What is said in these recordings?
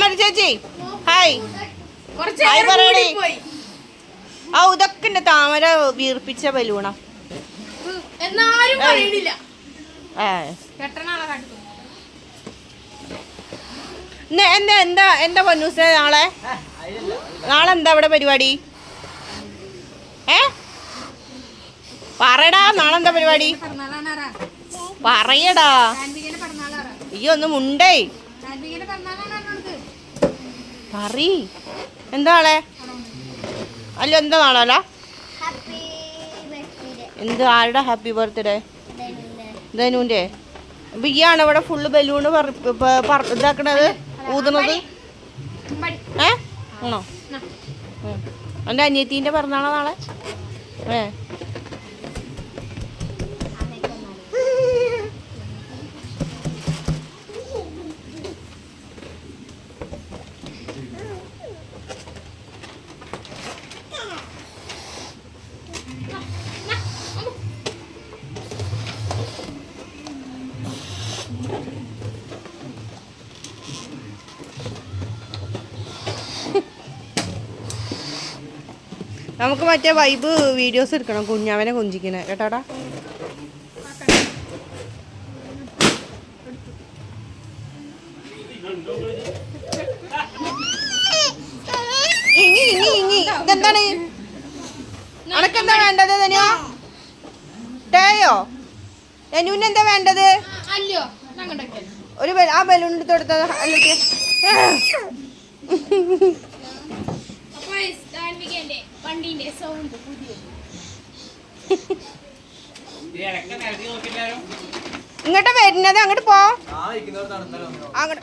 മലർ ചേച്ചി hi hi പറയണേ. ആ ഇതൊക്കെ ഉണ്ട് താമര വീർപ്പിച്ച ബലൂണ. എന്താ എന്താ എന്താ പൊന്നൂസേ നാളെ എന്താ ഇവിടെ പരിപാടി? പറയടാ നാളെ എന്താ പരിപാടി? പറയടാ. അയ്യോ ഒന്ന് മുണ്ടേ പറീ. എന്താ നാളെ? അല്ല എന്താ നാളല്ല എന്ത് ആരുടെ ഹാപ്പി ബർത്ത്ഡേ? ധനുവിൻ്റെ. അപ്പൊ ഈയാണ് ഇവിടെ ഫുള്ള് ബലൂണ് ഇതാക്കണത് ഊതുന്നത്. ആണോ? എൻ്റെ അനിയത്തീൻ്റെ പിറന്നാളോ നാളെ? നമുക്ക് മറ്റേ വൈബ് വീഡിയോസ് എടുക്കണം, കുഞ്ഞാവനെ കൊഞ്ചിക്കണേ കേട്ടാടാ. ഇതെന്താണ്? അനക്കെന്താ വേണ്ടത് ധനുവാ? ടേയോ ധനുവിന് എന്താ വേണ്ടത്? ഒരു ആ ബലൂൺ എടുത്ത് കൊടുത്തത് അല്ലെ? ഇങ്ങോട്ട് വരുന്നത് അങ്ങോട്ട് പോ. അങ്ങോട്ട്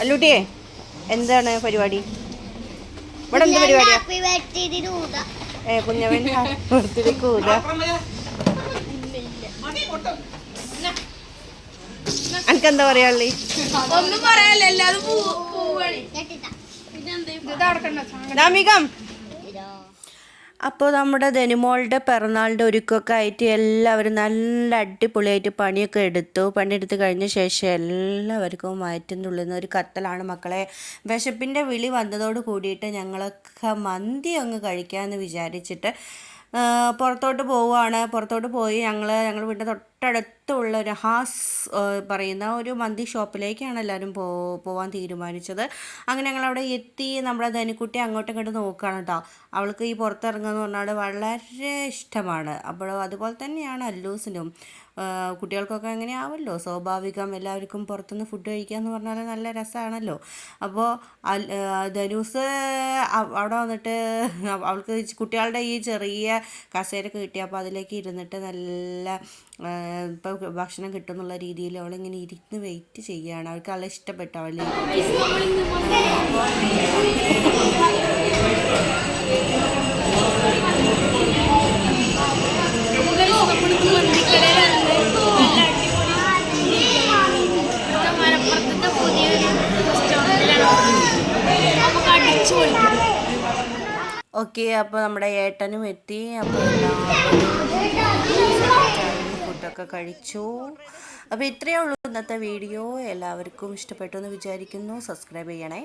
അല്ലൂട്ടിയെ എന്താണ് പരിപാടി? ഇവിടെ എന്ത് പരിപാടിയാ? കുഞ്ഞവൻ ബർത്ത്ഡേക്ക് ഊതാ. എനിക്കെന്താ പറയാള്ളി? അപ്പോൾ നമ്മുടെ ധനുമോളുടെ പിറന്നാളിൻ്റെ ഒരുക്കമൊക്കെ ആയിട്ട് എല്ലാവരും നല്ല അടിപൊളിയായിട്ട് പണിയെടുത്ത് കഴിഞ്ഞ ശേഷം എല്ലാവർക്കും വയറ്റിൻ്റെ ഉള്ളിൽ നിന്ന് ഒരു കത്തലാണ് മക്കളെ. വിശപ്പിൻ്റെ വിളി വന്നതോട് കൂടിയിട്ട് ഞങ്ങളൊക്കെ മന്തി അങ്ങ് കഴിക്കാമെന്ന് വിചാരിച്ചിട്ട് പുറത്തോട്ട് പോയി ഞങ്ങൾ വീടിൻ്റെ തൊട്ടടുത്തുള്ള ഒരു ഹാസ് പറയുന്ന ഒരു മന്തി ഷോപ്പിലേക്കാണ് എല്ലാവരും പോവാൻ തീരുമാനിച്ചത്. അങ്ങനെ ഞങ്ങളവിടെ എത്തി. നമ്മുടെ ധനുക്കുട്ടി അങ്ങോട്ടും ഇങ്ങോട്ട് നോക്കുകയാണ് കേട്ടോ. അവൾക്ക് ഈ പുറത്തിറങ്ങുക എന്ന് പറഞ്ഞാൽ വളരെ ഇഷ്ടമാണ്. അപ്പോൾ അതുപോലെ തന്നെയാണ് അല്ലൂസിനും. കുട്ടികൾക്കൊക്കെ അങ്ങനെ ആവുമല്ലോ, സ്വാഭാവികം. എല്ലാവർക്കും പുറത്തുനിന്ന് ഫുഡ് കഴിക്കുക എന്ന് പറഞ്ഞാൽ നല്ല രസമാണല്ലോ. അപ്പോൾ ധനൂസ് അവിടെ വന്നിട്ട് അവൾക്ക് കുട്ടികളുടെ ഈ ചെറിയ കസേരയൊക്കെ കിട്ടിയപ്പോൾ അതിലേക്ക് ഇരുന്നിട്ട് നല്ല ഇപ്പോൾ ഭക്ഷണം കിട്ടുമെന്നുള്ള രീതിയിൽ അവളിങ്ങനെ ഇരുന്ന് വെയിറ്റ് ചെയ്യുകയാണ്. അവൾക്ക് നല്ല ഇഷ്ടപ്പെട്ടു. ഓക്കെ, അപ്പോൾ നമ്മുടെ ഏട്ടനും എത്തി. അപ്പോൾ ഫുഡൊക്കെ കഴിച്ചു. അപ്പോൾ ഇത്രയേ ഉള്ളൂ ഇന്നത്തെ വീഡിയോ. എല്ലാവർക്കും ഇഷ്ടപ്പെട്ടു എന്ന് വിചാരിക്കുന്നു. സബ്സ്ക്രൈബ് ചെയ്യണേ.